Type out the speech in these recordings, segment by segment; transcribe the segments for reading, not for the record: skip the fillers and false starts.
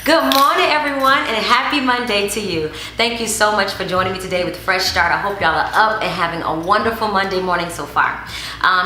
Good morning, everyone, and happy Monday to you. Thank you so much for joining me today with Fresh Start. I hope y'all are up and having a wonderful Monday morning so far.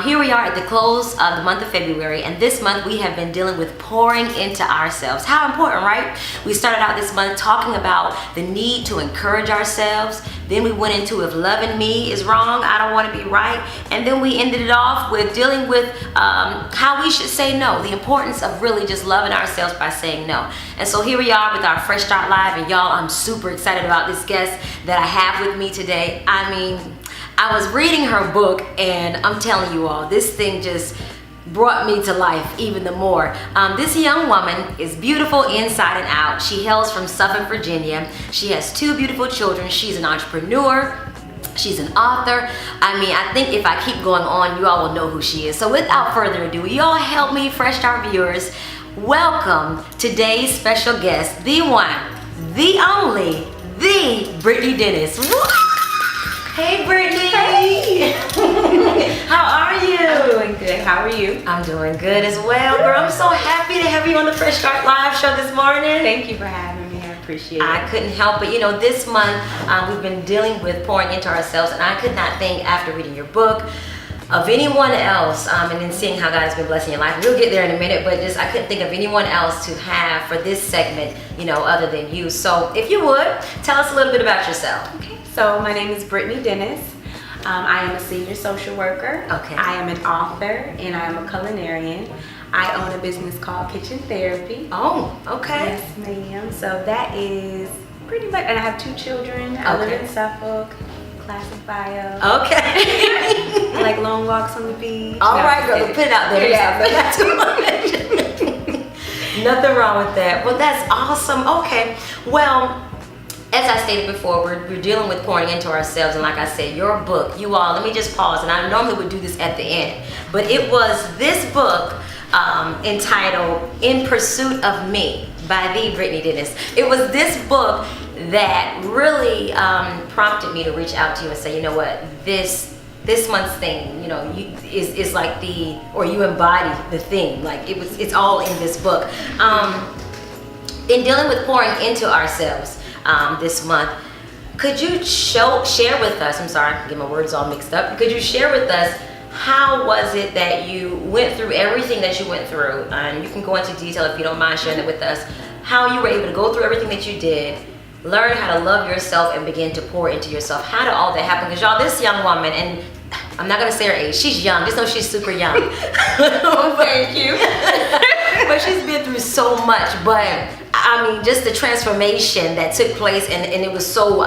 Here we are at the close of the month of February, and this month we have been dealing with pouring into ourselves. How important, right? We started out this month talking about the need to encourage ourselves. Then we went into if loving me is wrong, I don't want to be right. And then we ended it off with dealing with how we should say no, the importance of really just loving ourselves by saying no. And so here we are with our Fresh Start Live, and y'all, I'm super excited about this guest that I have with me today. I mean, I was reading her book, and I'm telling you all, this thing just brought me to life even the more. This young woman is beautiful inside and out. She hails from Suffolk, Virginia. She has 2 beautiful children. She's an entrepreneur. She's an author. I mean, I think if I keep going on, you all will know who she is. So without further ado, you all help me, Fresh Start viewers, welcome today's special guest, the one, the only, the Brittney Dennis. Hey, Brittney. Hey. How are you? I'm doing good. How are you? I'm doing good as well, girl. I'm so happy to have you on the Fresh Start Live show this morning. Thank you for having me. I appreciate it. I couldn't help it. You know, this month we've been dealing with pouring into ourselves, and I could not think, after reading your book, of anyone else, and then seeing how God has been blessing your life. We'll get there in a minute, but just I couldn't think of anyone else to have for this segment, you know, other than you. So if you would, tell us a little bit about yourself. Okay. So my name is Brittney Dennis. I am a senior social worker. Okay. I am an author, and I am a culinarian. I own a business called Kitchen Therapy. Oh, okay. Yes, ma'am. So that is pretty much, and I have 2 children. I live in Suffolk. Classic bio. Okay. I like long walks on the beach. All right, girl. Put it out there. Yeah, but Not too much. Nothing wrong with that. Well, that's awesome. Okay. Well, as I stated before, we're dealing with pouring into ourselves, and like I said, your book, you all, let me just pause, and I normally would do this at the end, but it was this book entitled In Pursuit of Me by the Brittney Dennis. It was this book that really prompted me to reach out to you and say, you know what, this month's thing, you know, is like or you embody the theme, like it's all in this book. In dealing with pouring into ourselves, this month, could you share with us, I'm sorry, I can get my words all mixed up, could you share with us how was it that you went through everything that you went through, and you can go into detail if you don't mind sharing it with us, how you were able to go through everything that you did, learn how to love yourself and begin to pour into yourself. How did all that happen? Because y'all, this young woman, and I'm not gonna say her age, she's young, just know she's super young. Oh, thank you. But she's been through so much, but I mean, just the transformation that took place, and it was so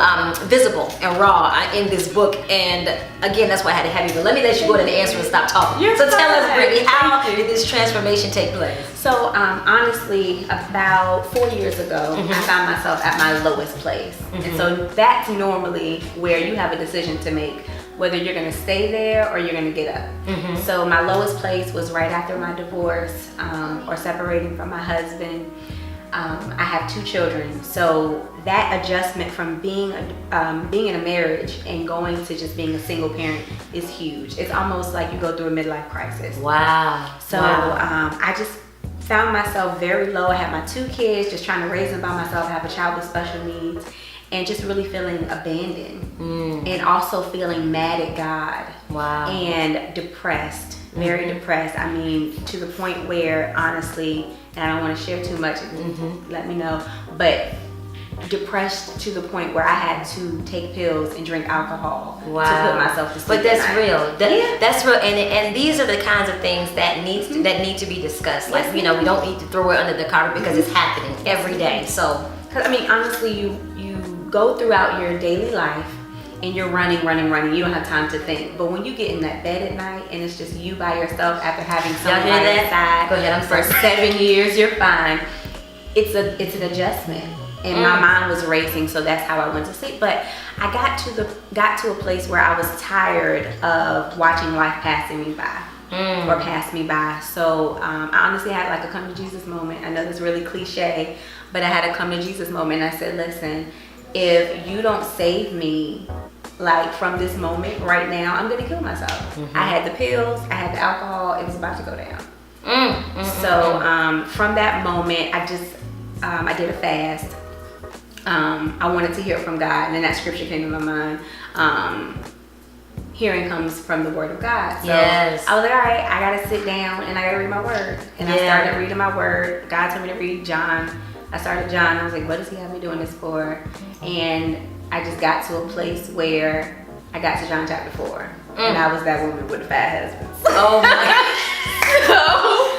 visible and raw in this book. And again, that's why I had to have you. But let me let you go ahead and answer and stop talking. So tell us, Brittney, how did this transformation take place? So honestly, about 4 years ago, I found myself at my lowest place. And so that's normally where you have a decision to make, whether you're gonna stay there or you're gonna get up. So my lowest place was right after my divorce, or separating from my husband. I have 2 children, so that adjustment from being in a marriage and going to just being a single parent is huge. It's almost like you go through a midlife crisis. Wow. So I just found myself very low. I had my 2 kids, just trying to raise them by myself. I have a child with special needs, and just really feeling abandoned, and also feeling mad at God. Wow. And depressed, very depressed. I mean, to the point where, honestly, and I don't want to share too much, let me know, but depressed to the point where I had to take pills and drink alcohol to put myself to sleep. But that's real. That's real, and these are the kinds of things that need to be discussed. Like, you know, we don't need to throw it under the carpet because it's happening every day. So, I mean, honestly, you go throughout your daily life and you're running. You don't have time to think. But when you get in that bed at night and it's just you by yourself after having someone by your side, go ahead, for 7 years, you're fine. It's an adjustment, and my mind was racing, so that's how I went to sleep. But I got to a place where I was tired of watching life passing me by. Or pass me by. So I honestly had like a come to Jesus moment. I know that's really cliche, but I had a come to Jesus moment. I said, listen, if you don't save me, like from this moment right now, I'm gonna kill myself. I had the pills, I had the alcohol, it was about to go down. So from that moment, I did a fast. I wanted to hear from God, and then that scripture came to my mind. Hearing comes from the word of God. So Yes. I was like, all right, I gotta sit down and I gotta read my word. And I started reading my word. God told me to read John. I started John. I was like, what does he have me doing this for? And I just got to a place where I got to John chapter 4. And I was that woman with the fat husband. Oh my.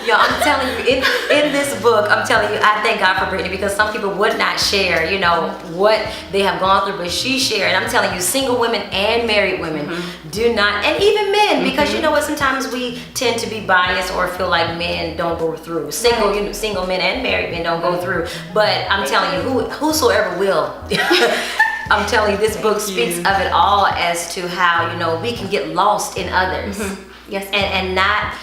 Yo, I'm telling you, in this book, I'm telling you, I thank God for Brittney, because some people would not share, you know, what they have gone through, but she shared. I'm telling you, single women and married women do not, and even men, because you know what, sometimes we tend to be biased or feel like men don't go through. Single men and married men don't go through. But I'm telling you, whosoever will. I'm telling you, this book speaks of it all as to how, you know, we can get lost in others. Yes. And not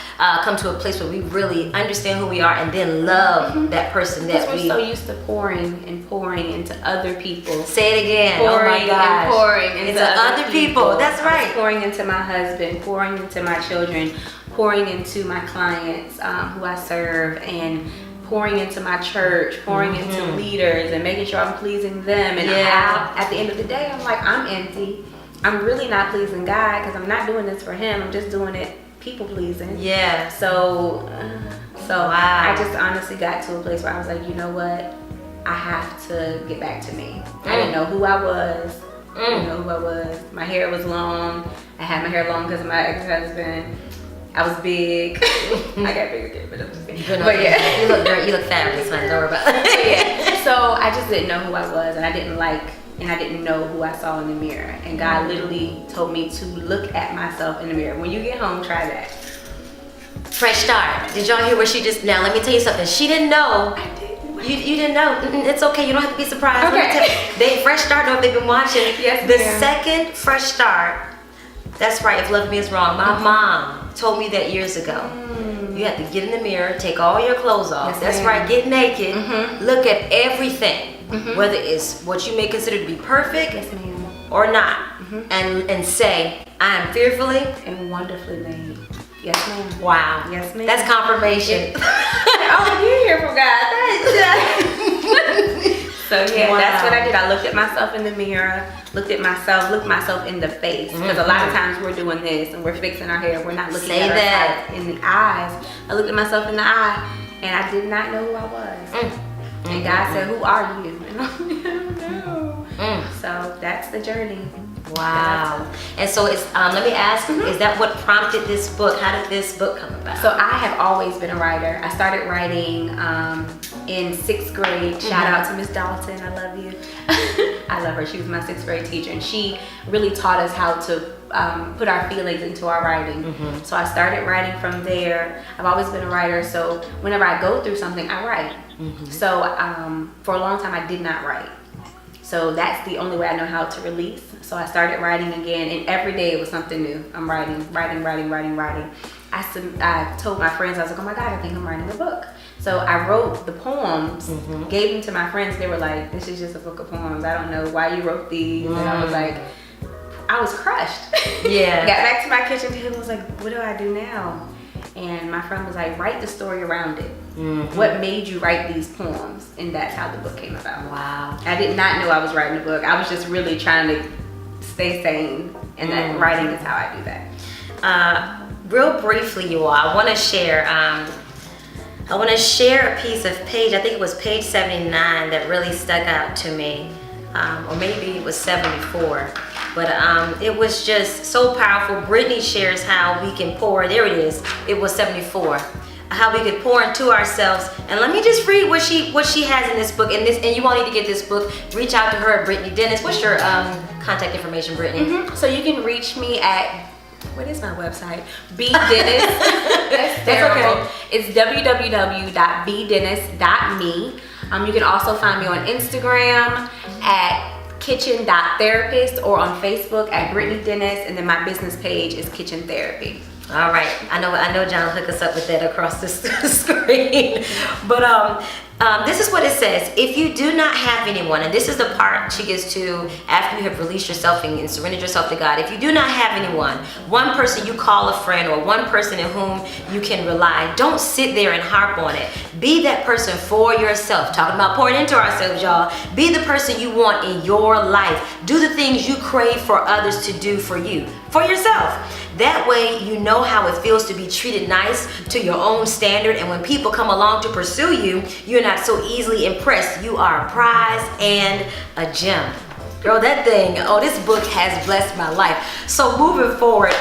come to a place where we really understand who we are and then love that person that we're so used to pouring into other people. Say it again. Pouring oh my gosh. and pouring into other people. That's right. Pouring into my husband, pouring into my children, pouring into my clients who I serve, and pouring into my church, pouring into leaders, and making sure I'm pleasing them. And at the end of the day, I'm like, I'm empty. I'm really not pleasing God, because I'm not doing this for him. I'm just doing it people pleasing. Yeah. So Wow. I just honestly got to a place where I was like, you know what? I have to get back to me. I didn't know who I was. I didn't know who I was. My hair was long. I had my hair long because of my ex-husband. I was big. I got big again, but I'm just kidding. But yeah. You look great. You look fabulous, honey. Don't worry about it. So I just didn't know who I was, and I didn't know who I saw in the mirror. And God literally told me to look at myself in the mirror. When you get home, try that. Fresh start. Did y'all hear what she just, now let me tell you something. She didn't know. I didn't. You didn't know. It's okay. You don't have to be surprised. Okay. Let me tell you, they fresh start know if they've been watching. Yes, the ma'am. second fresh start. That's right. If love me is wrong, my mom told me that years ago. You have to get in the mirror, take all your clothes off. Yes, That's ma'am. right. Get naked. Look at everything, whether it's what you may consider to be perfect Yes, ma'am. or not, and say, I am fearfully And wonderfully made. Yes, ma'am. Wow. Yes, ma'am. That's confirmation. Oh, you hear from God. So yeah, that's what I did. I looked at myself in the mirror, looked myself in the face. Because a lot of times we're doing this and we're fixing our hair. We're not looking Say at that. ourselves in the eyes. I looked at myself in the eye, and I did not know who I was. And God said, who are you? And I'm like, I don't know. So that's the journey. Wow. And so it's let me ask, is that what prompted this book? How did this book come about? So I have always been a writer. I started writing in 6th grade. Shout out to Miss Dalton. I love you. I love her. She was my 6th grade teacher, and she really taught us how to put our feelings into our writing. So I started writing from there. I've always been a writer, so whenever I go through something, I write. So for a long time, I did not write. So that's the only way I know how to release. So I started writing again, and every day it was something new. I'm writing. I told my friends, I was like, oh my God, I think I'm writing a book. So I wrote the poems, gave them to my friends. They were like, this is just a book of poems. I don't know why you wrote these. And I was like, I was crushed. Yeah. Got back to my kitchen table and was like, what do I do now? And my friend was like, write the story around it. What made you write these poems? And that's how the book came about. Wow. I did not know I was writing a book. I was just really trying to stay sane, and that writing is how I do that. Real briefly, you all, I want to share a piece of page, I think it was page 79, that really stuck out to me, or maybe it was 74. But it was just so powerful. Brittney shares how we can pour. There it is. It was 74. How we could pour into ourselves. And let me just read what she has in this book. And you all need to get this book. Reach out to her at Brittney Dennis. What's your contact information, Brittney? So you can reach me at, what is my website? bdennis. That's terrible. Okay. It's www.bdennis.me. You can also find me on Instagram at kitchen.therapist, or on Facebook at Brittney Dennis, and then my business page is Kitchen Therapy. All right, I know John will hook us up with that across the screen. But This is what it says. If you do not have anyone, and this is the part she gets to after you have released yourself and surrendered yourself to God. If you do not have anyone, one person you call a friend or one person in whom you can rely, don't sit there and harp on it. Be that person for yourself. Talking about pouring into ourselves, y'all. Be the person you want in your life. Do the things you crave for others to do for you, for yourself. That way you know how it feels to be treated nice to your own standard, and when people come along to pursue you, you're not so easily impressed. You are a prize and a gem. Girl, that thing, this book has blessed my life. So moving forward,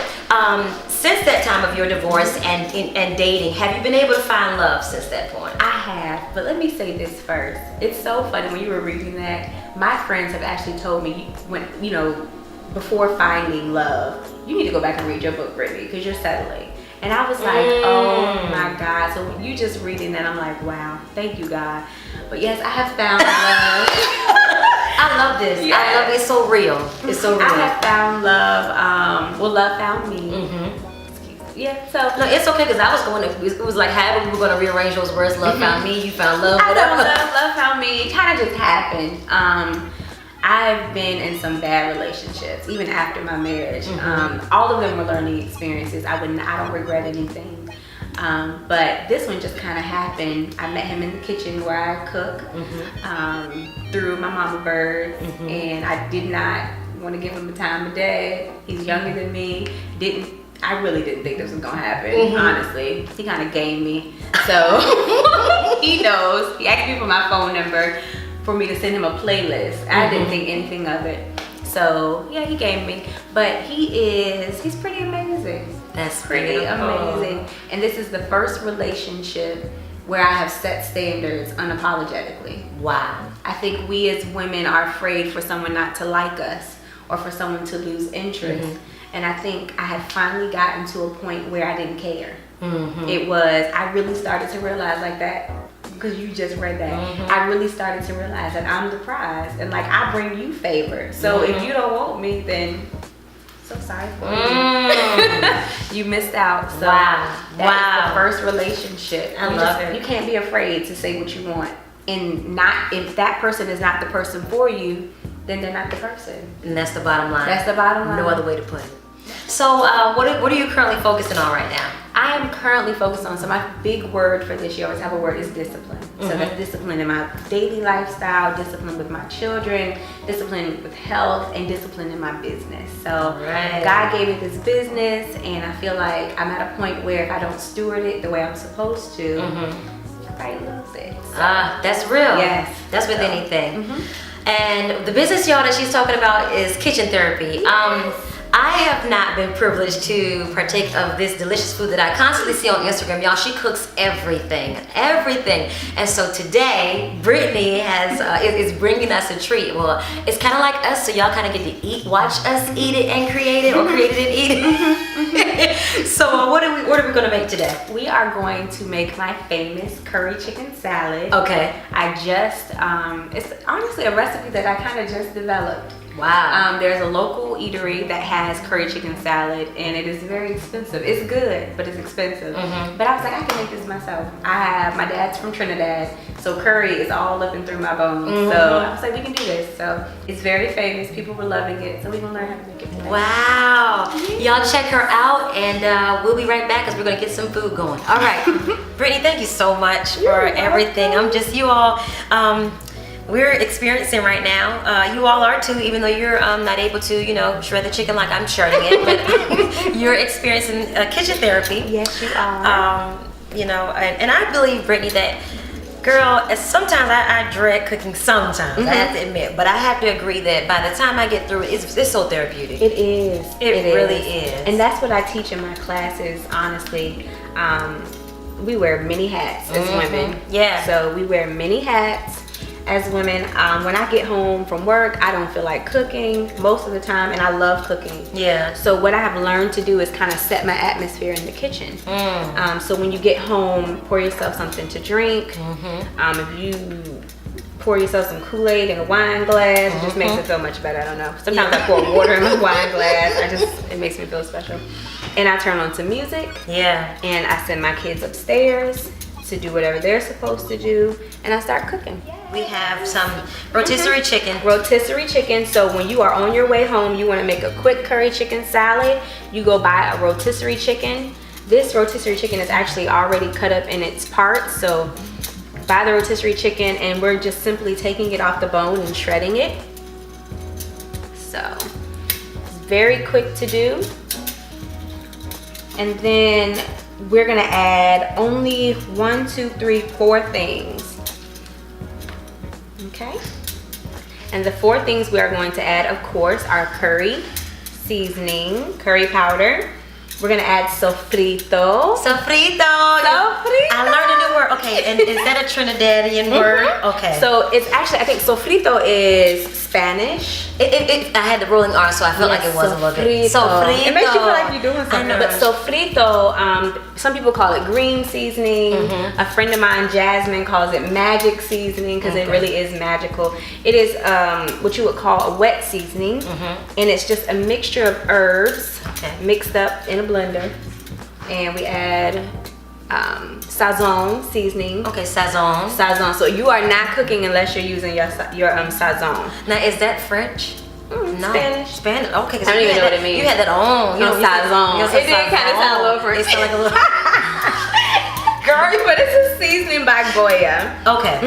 since that time of your divorce and dating, have you been able to find love since that point? I have, but let me say this first. It's so funny when you were reading that. My friends have actually told me when, before finding love, you need to go back and read your book, Brittney, because you're settling. And I was like, oh my God. So when you just reading that, I'm like, wow, thank you, God. But yes, I have found love. I love this. Yes. I love it. It's so real. It's so real. I have found love. Love found me. Yeah, so. No, it's okay, because I was going to, it was like however we were going to rearrange those words. Love found me, you found love, whatever. Love found me. It kind of just happened. I've been in some bad relationships, even after my marriage. All of them were learning experiences. I don't regret anything. But this one just kind of happened. I met him in the kitchen where I cook through my mama bird, and I did not want to give him the time of day. He's younger than me. I really didn't think this was gonna happen, honestly. He kind of gamed me. So he knows. He asked me for my phone number for me to send him a playlist. I didn't think anything of it. So yeah, he gave me. But he's pretty amazing. That's Pretty beautiful. amazing. And this is the first relationship where I have set standards unapologetically. Wow. I think we as women are afraid for someone not to like us or for someone to lose interest. And I think I had finally gotten to a point where I didn't care. I really started to realize like that, because you just read that. I really started to realize that I'm the prize, and like I bring you favor. So if you don't want me, then so sorry for you. You missed out. So that's the first relationship. I love it. You can't be afraid to say what you want, and if that person is not the person for you, then they're not the person. And that's the bottom line. That's the bottom line. No other way to put it. So what are you currently focusing on right now? I am currently focused on, so my big word for this year, always have a word, is discipline. So that's discipline in my daily lifestyle, discipline with my children, discipline with health, and discipline in my business. So God gave me this business, and I feel like I'm at a point where if I don't steward it the way I'm supposed to, I might lose it. So, that's real. Yes. That's with anything. And the business, y'all, that she's talking about is kitchen therapy. I have not been privileged to partake of this delicious food that I constantly see on Instagram. Y'all, she cooks everything. And so today, Brittney is bringing us a treat. Well, it's kind of like us, so y'all kind of get to watch us eat it and create it, or create it and eat it. So what are we going to make today? We are going to make my famous curry chicken salad. Okay. I just, it's honestly a recipe that I kind of just developed. Wow. There's a local eatery that has curry chicken salad, and it is very expensive. It's good, but it's expensive. But I was like, I can make this myself. My dad's from Trinidad, so curry is all up and through my bones. So I was like, we can do this. So it's very famous. People were loving it, so we're gonna learn how to make it today. Wow. Y'all check her out, and we'll be right back because we're gonna get some food going. All right. Brittney, thank you so much for everything. You all. We're experiencing right now, you all are too, even though you're not able to, shred the chicken like I'm shredding it, but you're experiencing kitchen therapy. Yes, you are. And I believe, Brittney, that, girl, sometimes I dread cooking sometimes, I have to admit, but I have to agree that by the time I get through it, it's so therapeutic. It is. It really is. And that's what I teach in my classes, honestly. We wear many hats as women. Yeah. So we wear many hats as women. When I get home from work, I don't feel like cooking most of the time, and I love cooking. Yeah. So what I have learned to do is kind of set my atmosphere in the kitchen. So when you get home, pour yourself something to drink. If you pour yourself some Kool-Aid in a wine glass, it just makes it feel much better. I don't know. Sometimes I pour water in my wine glass. It makes me feel special. And I turn on some music. Yeah. And I send my kids upstairs to do whatever they're supposed to do, and I start cooking. We have some rotisserie chicken. Rotisserie chicken. So when you are on your way home, you want to make a quick curry chicken salad, you go buy a rotisserie chicken. This rotisserie chicken is actually already cut up in its parts, so buy the rotisserie chicken, and we're just simply taking it off the bone and shredding it. So very quick to do. And then we're gonna add only 1, 2, 3, 4 things. Okay. And the 4 things we are going to add, of course, are curry seasoning, curry powder. We're gonna add sofrito. Sofrito. Sofrito. I learned a new word. Okay, and is that a Trinidadian word? Okay. So it's actually, I think sofrito is Spanish. I had the rolling R, so I felt like it was a little bit. Sofrito. It makes you feel like you're doing something. I know. But sofrito, some people call it green seasoning. A friend of mine, Jasmine, calls it magic seasoning because it really is magical. It is what you would call a wet seasoning, and it's just a mixture of herbs mixed up in a blender, and we add sazon seasoning. Okay, sazon. Sazon. So you are not cooking unless you're using your sazon. Now, is that French? No. Spanish. Okay. I don't even know what it means. You had that on. You know, sazon. It did kind of sound a little French. It sounded like a little. Girl, but it's a seasoning by Goya. Okay.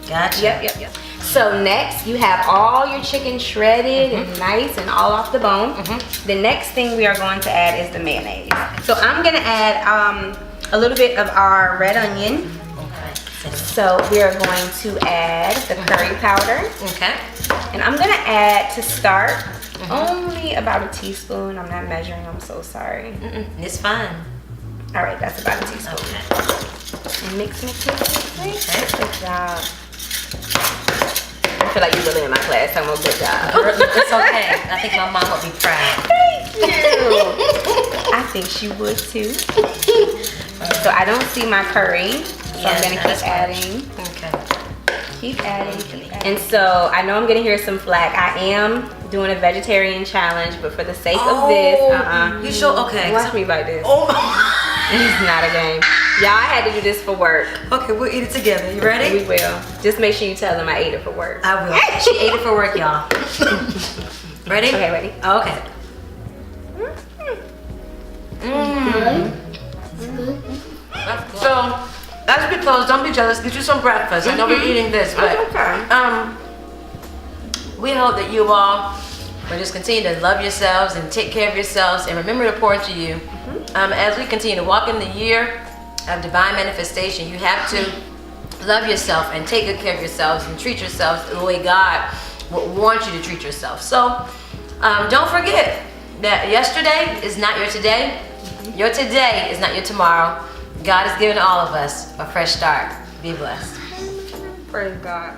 Gotcha. Yep. So next, you have all your chicken shredded and nice and all off the bone. The next thing we are going to add is the mayonnaise. So I'm gonna add a little bit of our red onion. So we are going to add the curry powder. Okay. And I'm gonna add, to start, only about a teaspoon. I'm not measuring, I'm so sorry. It's fine. All right, that's about a teaspoon. Okay. And mix. Good job. I feel like you're really in my class talking about good job. It's okay. I think my mom would be proud. Thank you. I think she would too. So I don't see my curry, so I'm gonna keep adding. Okay. Keep adding. And so I know I'm gonna hear some flack. I am doing a vegetarian challenge, but for the sake of this, You sure? Okay. Watch me like this. Oh. It's not a game. Y'all, I had to do this for work. Okay, we'll eat it together. You ready? We will. Just make sure you tell them I ate it for work. I will. She ate it for work, y'all. Ready? Okay, ready? Okay. So, as we close, don't be jealous. Get you some breakfast. I know we're eating this, but We hope that you all will just continue to love yourselves and take care of yourselves and remember to pour into you. As we continue to walk in the year of divine manifestation, you have to love yourself and take good care of yourselves and treat yourselves the way God would want you to treat yourself. So don't forget that yesterday is not your today. Your today is not your tomorrow. God has given all of us a fresh start. Be blessed. Praise God.